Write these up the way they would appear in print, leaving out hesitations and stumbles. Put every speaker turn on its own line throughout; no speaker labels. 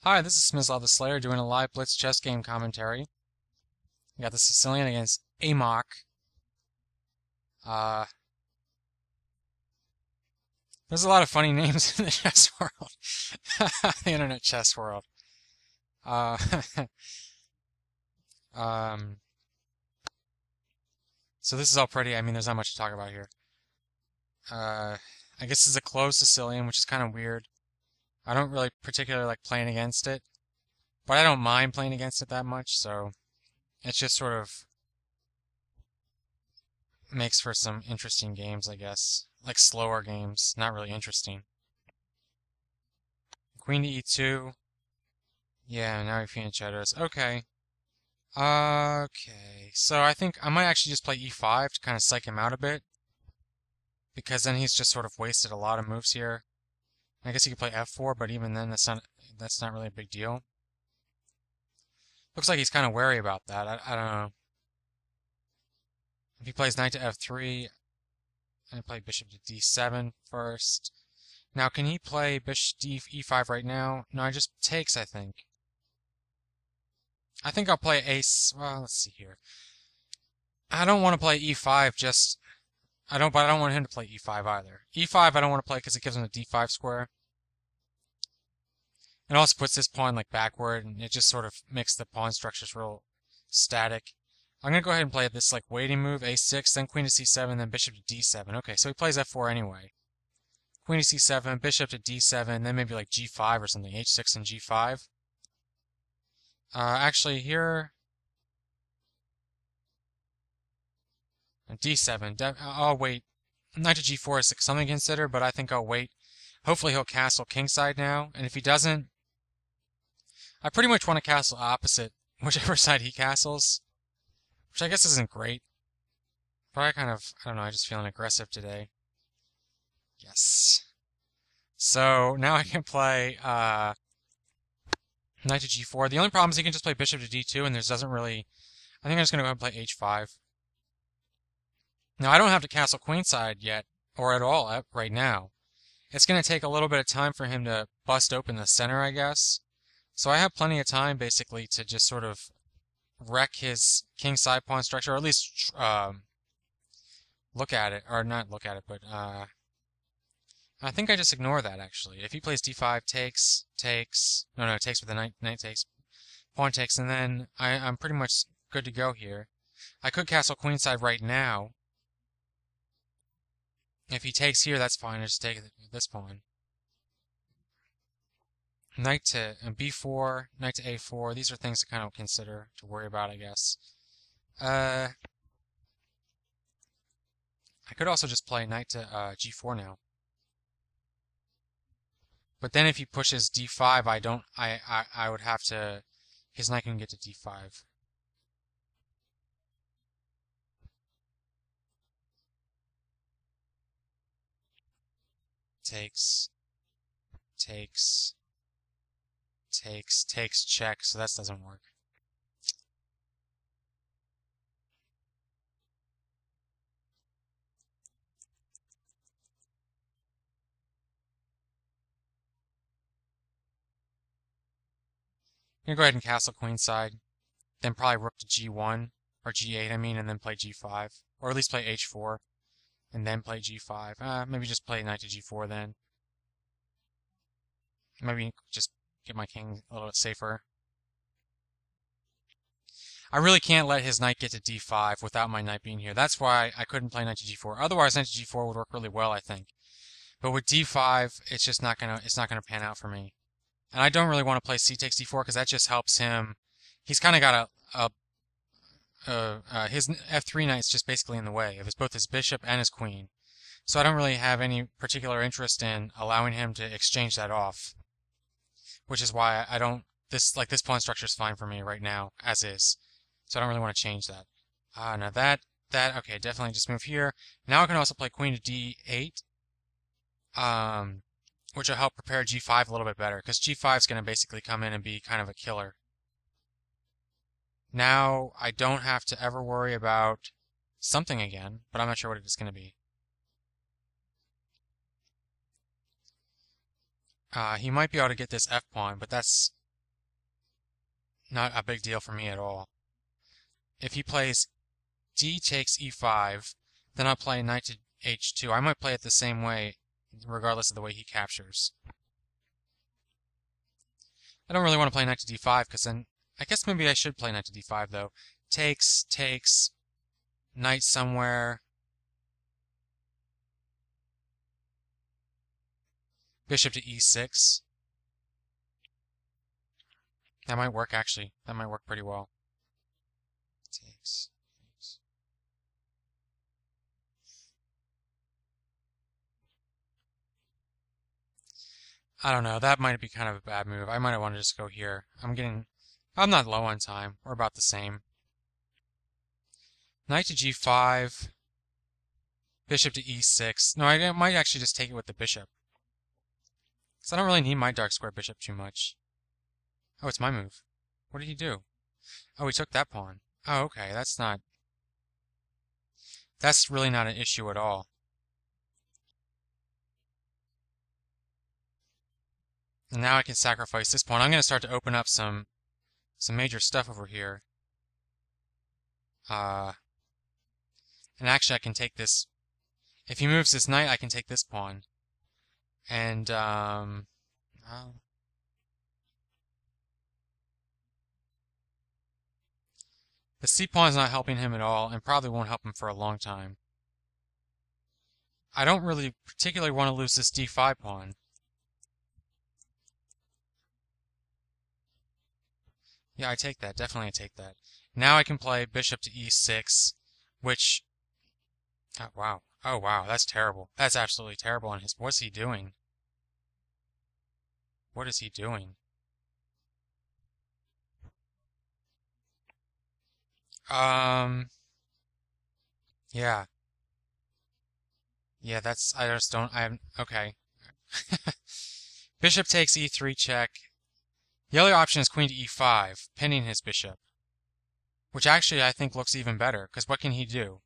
Hi, this is Smislav the Slayer doing a live Blitz chess game commentary. We got the Sicilian against Amok. Uh, there's a lot of funny names in the chess world, the internet chess world. Uh, um, so this is all pretty. I mean, there's not much to talk about here. I guess this is a closed Sicilian, which is kind of weird. I don't really particularly like playing against it, but I don't mind playing against it that much, so it's just sort of makes for some interesting games, I guess. Like slower games, not really interesting. Queen to e2. Yeah, now we're fianchettos. Okay. Okay. So I think I might actually just play e5 to kind of psych him out a bit. Because then he's just sort of wasted a lot of moves here. I guess he could play f4, but even then that's not really a big deal. Looks like he's kind of wary about that. I don't know. If he plays knight to f3, I play bishop to d7 first. Now, can he play bishop e5 right now? No, I just takes, I think. I think I'll play ace. Well, let's see here. I don't want to play e5 just. But I don't want him to play e5 either. e5 I don't want to play because it gives him a d5 square. It also puts this pawn like backward, and it just sort of makes the pawn structures real static. I'm gonna go ahead and play this like waiting move, a6, then queen to c7, then bishop to d7. Okay, so he plays f4 anyway. Queen to c7, bishop to d7, then maybe like g5 or something, h6 and g5. Actually here, d7. I'll wait. Knight to g4 is something to consider, but I think I'll wait. Hopefully he'll castle kingside now, and if he doesn't, I pretty much want to castle opposite whichever side he castles, which I guess isn't great. But I don't know, I'm just feeling aggressive today. Yes. So now I can play knight to g4. The only problem is he can just play bishop to d2, and there's doesn't really. I think I'm just gonna go ahead and play h5. Now I don't have to castle queenside yet, or at all right now. It's gonna take a little bit of time for him to bust open the center, I guess. So I have plenty of time basically to just sort of wreck his king side pawn structure, or at least look at it, or not look at it, but I think I just ignore that actually. If he plays d5, takes, no, takes with the knight takes, pawn takes, and then I'm pretty much good to go here. I could castle queenside right now. If he takes here, that's fine. I just take this pawn. Knight to b4, knight to a4. These are things to kind of consider, to worry about, I guess. I could also just play knight to g4 now. But then if he pushes d5, I would have to, his knight can get to d5. Takes, check, so that doesn't work. I'm gonna go ahead and castle queenside, then probably rook to g1, or g8 I mean, and then play g5, or at least play h4, and then play g5. Maybe just play knight to g4 then. Maybe just get my king a little bit safer. I really can't let his knight get to d5 without my knight being here. That's why I couldn't play knight to g4. Otherwise, knight to g4 would work really well, I think. But with d5, it's just not gonna pan out for me. And I don't really want to play c takes d4 because that just helps him. He's kind of got his f3 knight's just basically in the way of both his bishop and his queen. So I don't really have any particular interest in allowing him to exchange that off. Which is why I don't, this pawn structure is fine for me right now, as is. So I don't really want to change that. Now okay, definitely just move here. Now I can also play queen to d8. Which will help prepare g5 a little bit better, because g5 is going to basically come in and be kind of a killer. Now I don't have to ever worry about something again, but I'm not sure what it is going to be. He might be able to get this f-pawn, but that's not a big deal for me at all. If he plays D takes E5, then I'll play knight to H2. I might play it the same way, regardless of the way he captures. I don't really want to play knight to D5, because then I guess maybe I should play knight to D5, though. Takes, knight somewhere. Bishop to E6. That might work, actually. That might work pretty well. Takes. I don't know. That might be kind of a bad move. I might have wanted to just go here. I'm not low on time. We're about the same. Knight to G5. Bishop to E6. No, I might actually just take it with the bishop. Because I don't really need my dark square bishop too much. Oh, it's my move. What did he do? Oh, he took that pawn. Oh, okay. That's really not an issue at all. And now I can sacrifice this pawn. I'm going to start to open up some major stuff over here. And actually I can take this. If he moves this knight, I can take this pawn. And, the C pawn's not helping him at all, and probably won't help him for a long time. I don't really particularly want to lose this D5 pawn. Yeah, I take that. Definitely I take that. Now I can play bishop to E6, which... Oh, wow. Oh, wow. That's terrible. That's absolutely terrible on his... What's he doing? What is he doing? Yeah. Yeah, I just don't... okay. Bishop takes E3 check. The other option is queen to E5, pinning his bishop. Which actually I think looks even better, because what can he do?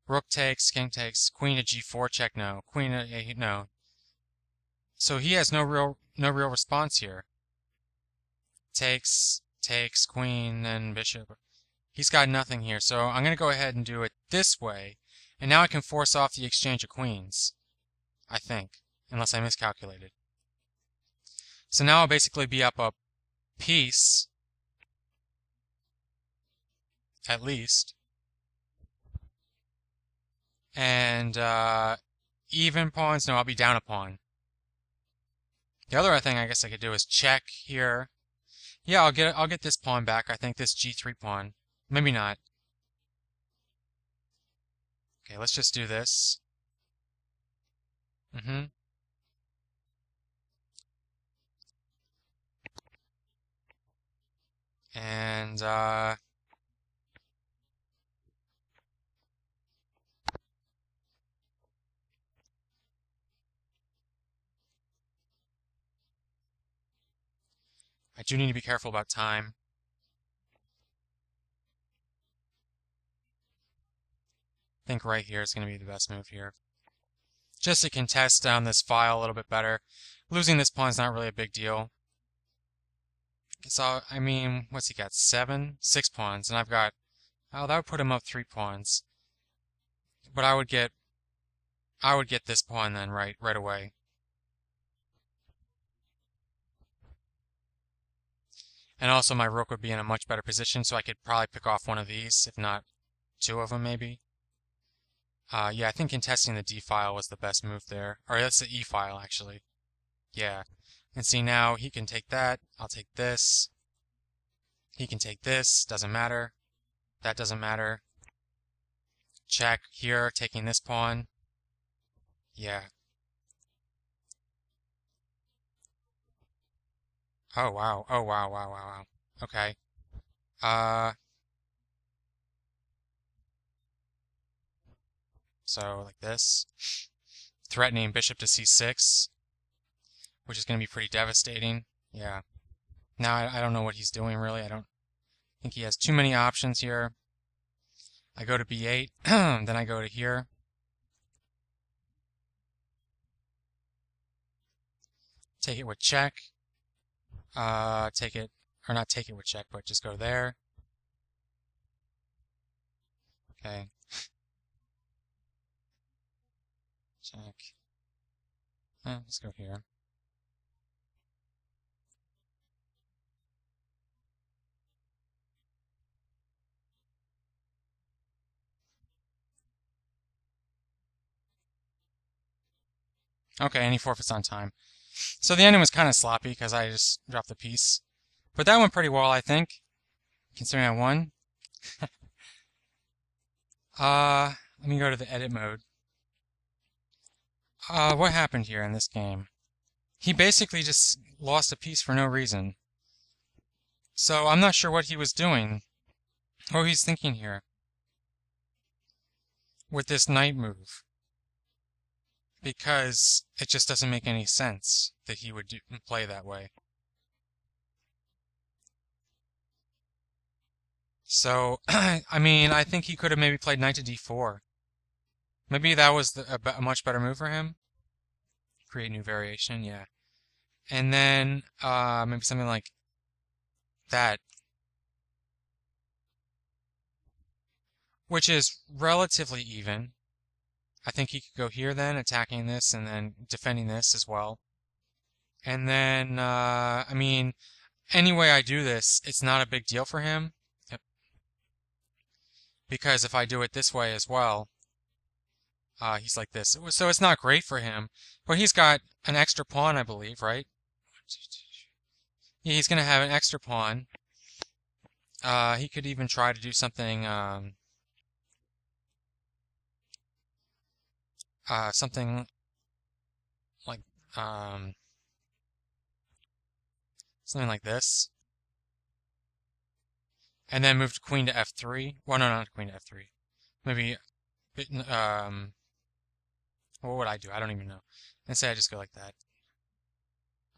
Rook takes, king takes, queen to G4 check, no. Queen to A, no. So he has no real response here. Takes, queen, and bishop. He's got nothing here, so I'm going to go ahead and do it this way, and now I can force off the exchange of queens. I think, unless I miscalculated. So now I'll basically be up a piece, at least. And even pawns, no, I'll be down a pawn. The other thing I guess I could do is check here. Yeah, I'll get this pawn back. I think this G3 pawn. Maybe not. Okay, let's just do this. And I do need to be careful about time. I think right here is going to be the best move here. Just to contest down this file a little bit better. Losing this pawn is not really a big deal. So, I mean, what's he got? 6 pawns, and I've got... Oh, that would put him up 3 pawns. But I would get this pawn then right away. And also my rook would be in a much better position, so I could probably pick off one of these, if not 2 of them maybe. Yeah, I think contesting the D file was the best move there. Or that's the E file, actually. Yeah. And see now, he can take that. I'll take this. He can take this. Doesn't matter. That doesn't matter. Check here, taking this pawn. Yeah. Oh, wow. Oh, wow, wow, wow, wow. Okay. So, like this. Threatening bishop to C6, which is going to be pretty devastating. Yeah. Now, I don't know what he's doing, really. I don't think he has too many options here. I go to B8, then I go to here. Take it with check. Take it, or not take it with check, but just go there. Okay. Check. Let's go here. Okay, and he forfeits on time. So the ending was kind of sloppy because I just dropped the piece. But that went pretty well, I think, considering I won. Let me go to the edit mode. What happened here in this game? He basically just lost a piece for no reason. So I'm not sure what he was doing, what he's thinking here with this knight move, because it just doesn't make any sense that he would play that way. So, I mean, I think he could have maybe played knight to d4. Maybe that was a much better move for him. Create new variation, yeah. And then maybe something like that, which is relatively even. I think he could go here then, attacking this and then defending this as well. And then, I mean, any way I do this, it's not a big deal for him. Yep. Because if I do it this way as well, he's like this. So it's not great for him. But he's got an extra pawn, I believe, right? Yeah, he's going to have an extra pawn. He could even try to do something, something like, something like this. And then move queen to f3. Well, no, not queen to f3. Maybe, what would I do? I don't even know. And say I just go like that.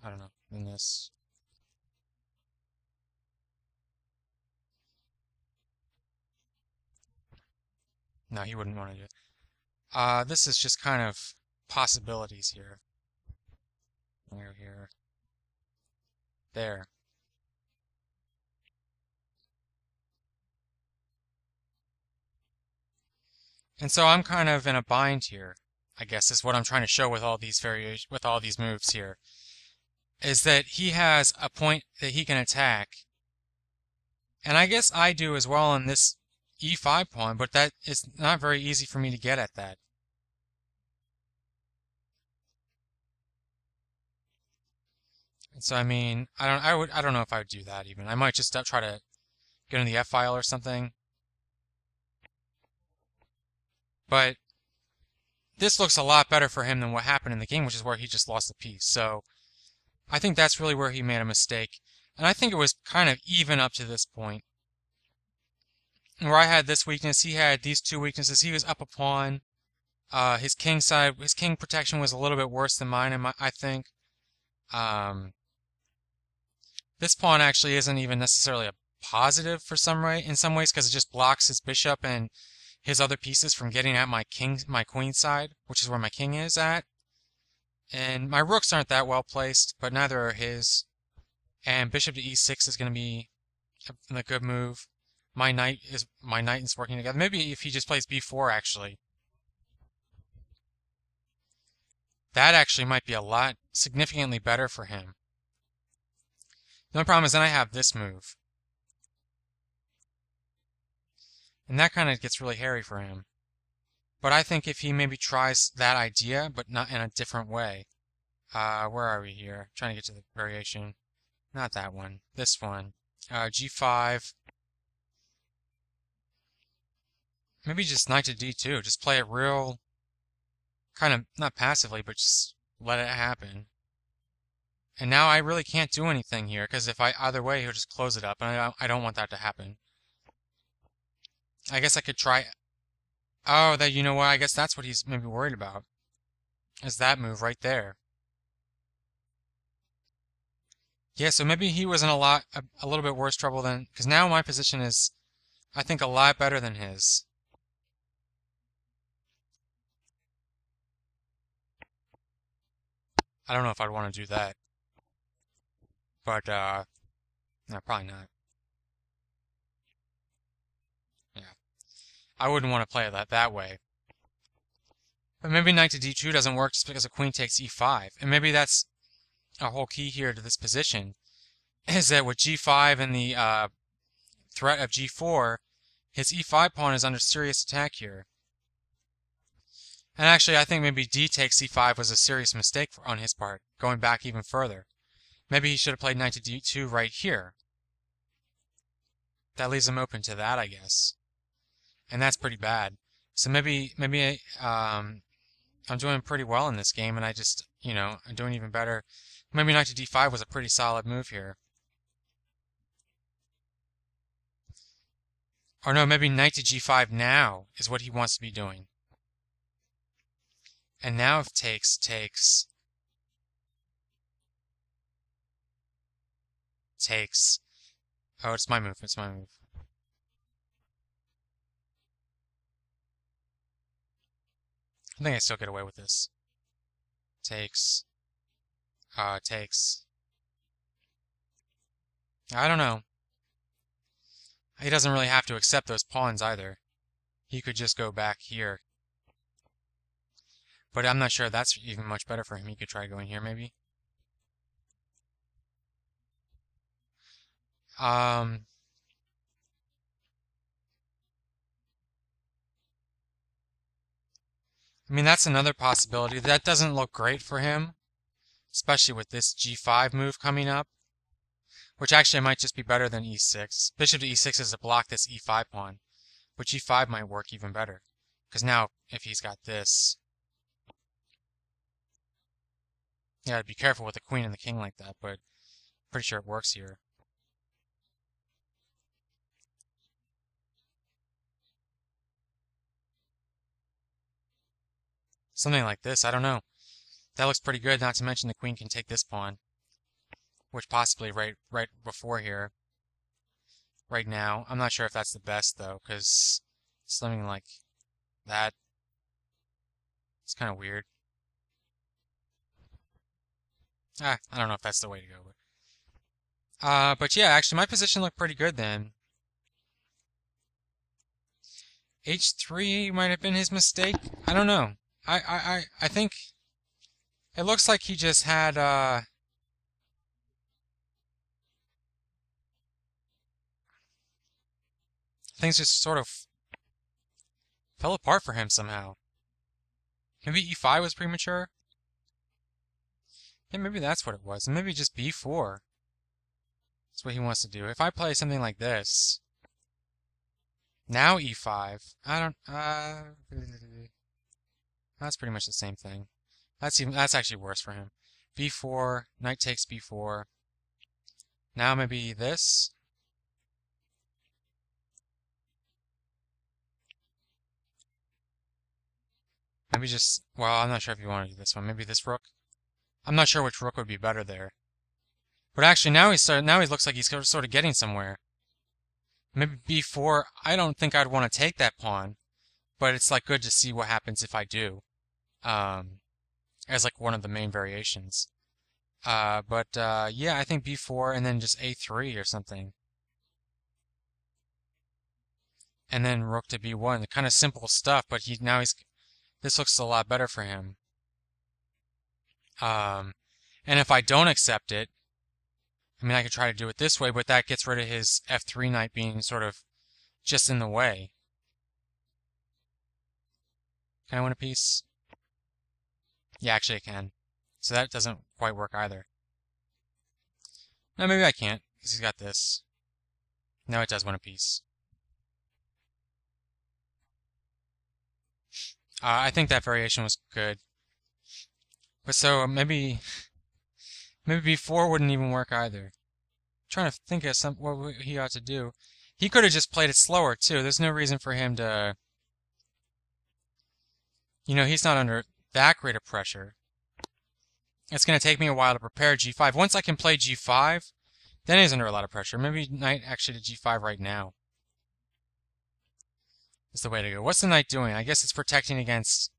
I don't know. Then this. No, he wouldn't want to do it. This is just kind of possibilities here. Here. There. And so I'm kind of in a bind here, I guess is what I'm trying to show with all these with all these moves here. Is that he has a point that he can attack. And I guess I do as well on this e5 pawn, but that is not very easy for me to get at that. And so I mean, I don't know if I would do that even. I might just try to get in the F file or something. But this looks a lot better for him than what happened in the game, which is where he just lost a piece. So I think that's really where he made a mistake. And I think it was kind of even up to this point. Where I had this weakness, he had these two weaknesses. He was up a pawn. His king protection was a little bit worse than mine, I think. This pawn actually isn't even necessarily a positive in some ways, because it just blocks his bishop and his other pieces from getting at my queen side, which is where my king is at. And my rooks aren't that well placed, but neither are his. And bishop to e6 is going to be a good move. My knight is working together. Maybe if he just plays b4, actually. That actually might be a lot significantly better for him. The only problem is then I have this move. And that kind of gets really hairy for him. But I think if he maybe tries that idea, but not in a different way. Where are we here? Trying to get to the variation. Not that one. This one. G5. Maybe just knight to d2. Just play it real, kind of, not passively, but just let it happen. And now I really can't do anything here, because if either way, he'll just close it up, and I don't want that to happen. I guess I could try. Oh, you know what? I guess that's what he's maybe worried about. Is that move right there. Yeah, so maybe he was in a little bit worse trouble than, because now my position is, I think, a lot better than his. I don't know if I'd want to do that. But, No, probably not. Yeah. I wouldn't want to play it that way. But maybe knight to d2 doesn't work just because a queen takes e5. And maybe that's a whole key here to this position, is that with g5 and the threat of g4, his e5 pawn is under serious attack here. And actually, I think maybe d takes c5 was a serious mistake on his part, going back even further. Maybe he should have played knight to d2 right here. That leaves him open to that, I guess. And that's pretty bad. So maybe I'm doing pretty well in this game, and I just, I'm doing even better. Maybe knight to d5 was a pretty solid move here. Or no, maybe knight to g5 now is what he wants to be doing. And now if takes. Oh, it's my move. It's my move. I think I still get away with this. Takes. Takes. I don't know. He doesn't really have to accept those pawns either. He could just go back here. But I'm not sure that's even much better for him. He could try going here, maybe. I mean, that's another possibility. That doesn't look great for him, especially with this g5 move coming up, which actually might just be better than e6. Bishop to e6 is to block this e5 pawn, but g5 might work even better, because now if he's got this, you gotta be careful with the queen and the king like that, but pretty sure it works here. Something like this, I don't know. That looks pretty good, not to mention the queen can take this pawn, which possibly right before here, right now. I'm not sure if that's the best, though, because something like that, it's kind of weird. I don't know if that's the way to go. But yeah, actually, my position looked pretty good then. H3 might have been his mistake. I don't know. I think it looks like he just had things just sort of fell apart for him somehow. Maybe E5 was premature? Yeah, maybe that's what it was. And maybe just B4. That's what he wants to do. If I play something like this, now E5, I don't, that's pretty much the same thing. That's actually worse for him. B4, knight takes B4. Now maybe this. Maybe just, well, I'm not sure if you want to do this one. Maybe this rook. I'm not sure which rook would be better there. But actually, now he looks like he's sort of getting somewhere. Maybe b4. I don't think I'd want to take that pawn, but it's like good to see what happens if I do, as like one of the main variations. Yeah, I think b4 and then just a3 or something, and then rook to b1. The kind of simple stuff, but this looks a lot better for him. And if I don't accept it, I mean, I could try to do it this way, but that gets rid of his f3 knight being sort of just in the way. Can I win a piece? Yeah, actually I can. So that doesn't quite work either. No, maybe I can't, because he's got this. No, it does win a piece. I think that variation was good. But so maybe b4 wouldn't even work either. I'm trying to think of what he ought to do. He could have just played it slower too. There's no reason for him to, he's not under that great of pressure. It's going to take me a while to prepare g5. Once I can play g5, then he's under a lot of pressure. Maybe knight actually to g5 right now is the way to go. What's the knight doing? I guess it's protecting against...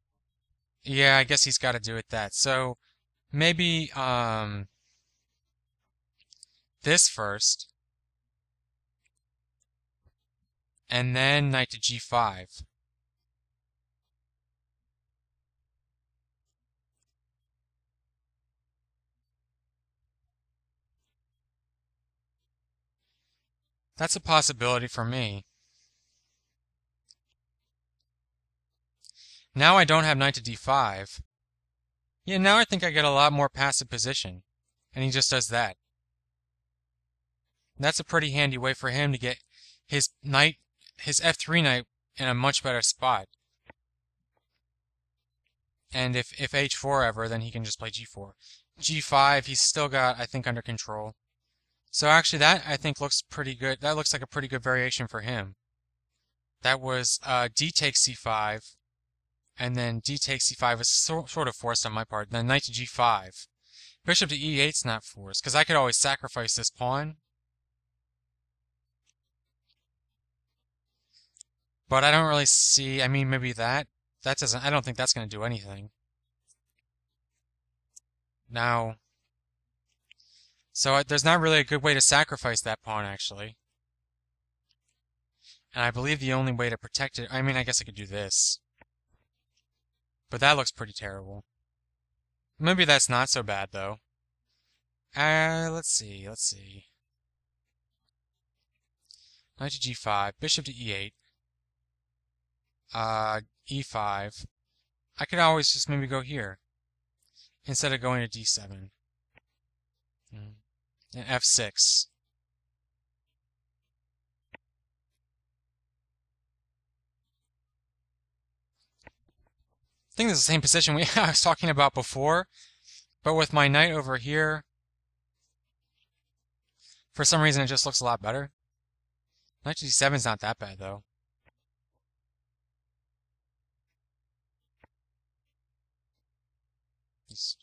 Yeah, I guess he's got to do it that. So maybe this first. and then knight to g5. That's a possibility for me. Now I don't have knight to d5. Yeah, now I think I get a lot more passive position. And he just does that. That's a pretty handy way for him to get his knight, his f3 knight in a much better spot. And if h4 ever, then he can just play g4. g5, he's still got, I think, under control. So actually that, I think, looks pretty good. That looks like a pretty good variation for him. That was d takes c5, and then d takes c5 was sort of forced on my part. Then knight to g5. Bishop to e8's not forced, because I could always sacrifice this pawn. But I don't really see, I mean, maybe that doesn't, I don't think that's going to do anything. Now, so there's not really a good way to sacrifice that pawn, actually. And I believe the only way to protect it, I mean, I guess I could do this. But that looks pretty terrible. Maybe that's not so bad, though. Let's see. Knight to g5, bishop to e8. E5. I could always just maybe go here instead of going to d7. And f6. I think this is the same position I was talking about before, but with my knight over here, for some reason it just looks a lot better. Knight to d7 is not that bad, though. Just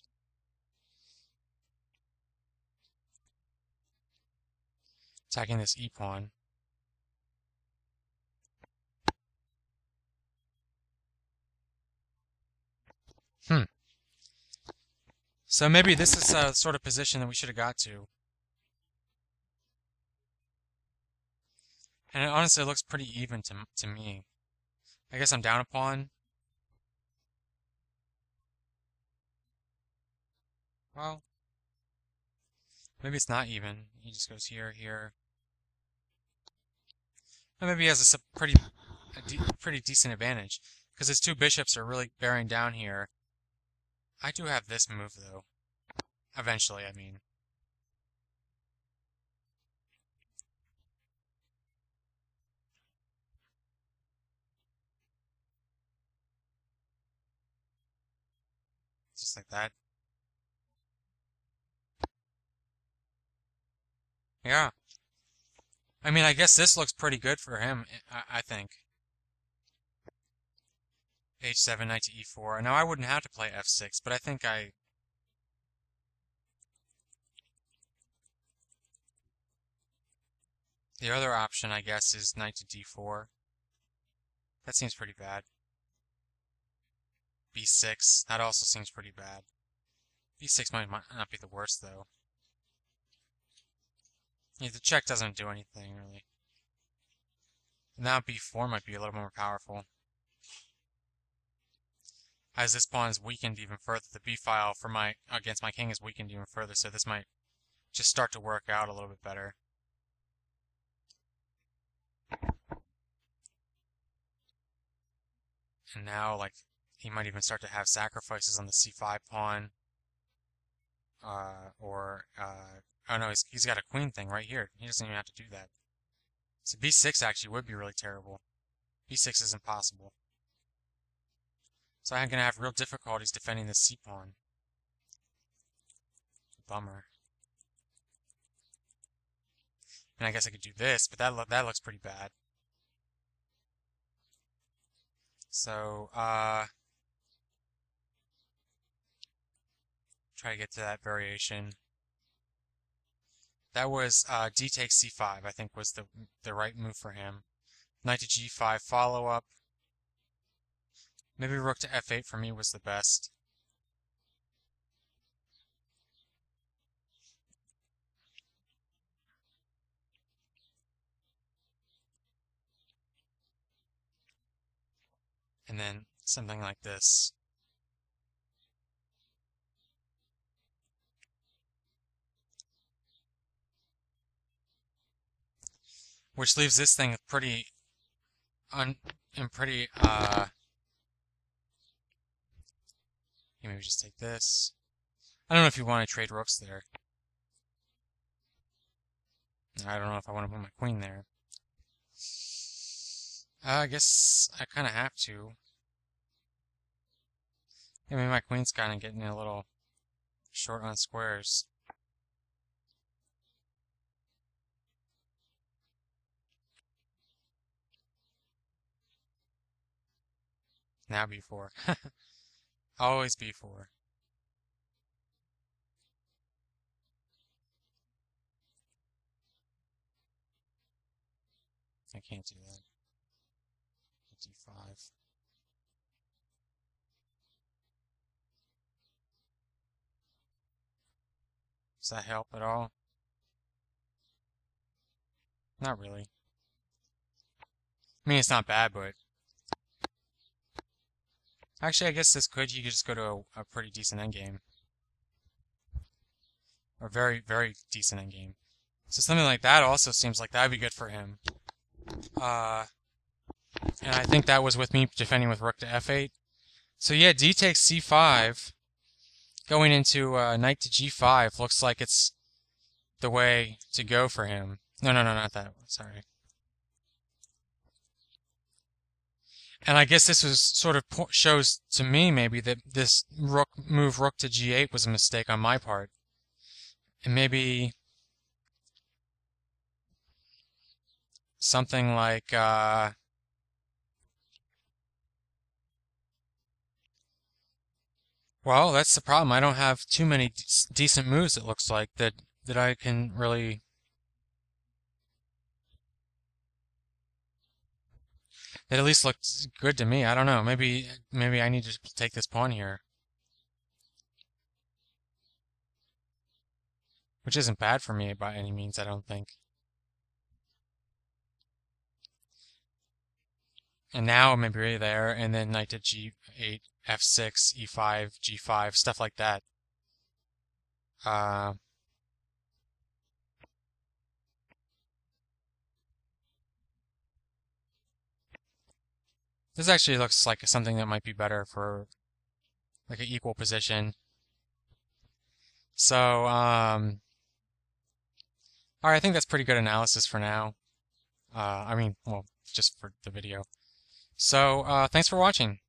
attacking this e-pawn. So maybe this is a sort of position that we should have got to. And it honestly looks pretty even to me. I guess I'm down a pawn. Well, maybe it's not even. He just goes here, here. And maybe he has a pretty decent advantage. Because his two bishops are really bearing down here. I do have this move, though. Eventually, I mean. Just like that. Yeah. I mean, I guess this looks pretty good for him, I think. h7, knight to e4. Now, I wouldn't have to play f6, but I think the other option, I guess, is knight to d4. That seems pretty bad. b6, that also seems pretty bad. b6 might not be the worst, though. Yeah, the check doesn't do anything, really. Now b4 might be a little more powerful. As this pawn is weakened even further, the b-file for against my king is weakened even further, so this might just start to work out a little bit better. And now, like, he might even start to have sacrifices on the c5 pawn. Oh no, he's got a queen thing right here. He doesn't even have to do that. So b6 actually would be really terrible. b6 is impossible. So I'm gonna have real difficulties defending this c-pawn. Bummer. And I guess I could do this, but that looks pretty bad. So, try to get to that variation. That was d takes c5, I think was the right move for him. Knight to g5 follow-up. Maybe rook to f8 for me was the best. and then something like this. Which leaves this thing pretty maybe just take this. I don't know if you want to trade rooks there. I don't know if I want to put my queen there. I guess I kind of have to. I mean, my queen's kind of getting a little short on squares. Now b4. Always b4. I can't do that. d5. Does that help at all? Not really. I mean, it's not bad, but actually, I guess you could just go to a pretty decent endgame. Or very, very decent endgame. So something like that also seems like that would be good for him. And I think that was with me defending with rook to f8. So yeah, d takes c5. Going into knight to g5 looks like it's the way to go for him. No, not that one. Sorry. And I guess this was sort of shows to me maybe that this rook to g8 was a mistake on my part. And maybe something like well, that's the problem. I don't have too many decent moves, it looks like, that I can really that at least looked good to me. I don't know. Maybe I need to take this pawn here. Which isn't bad for me by any means, I don't think. And now maybe there, and then knight to g8, f6, e5, g5, stuff like that. This actually looks like something that might be better for like an equal position. So, alright, I think that's pretty good analysis for now. I mean, well, just for the video. So, thanks for watching.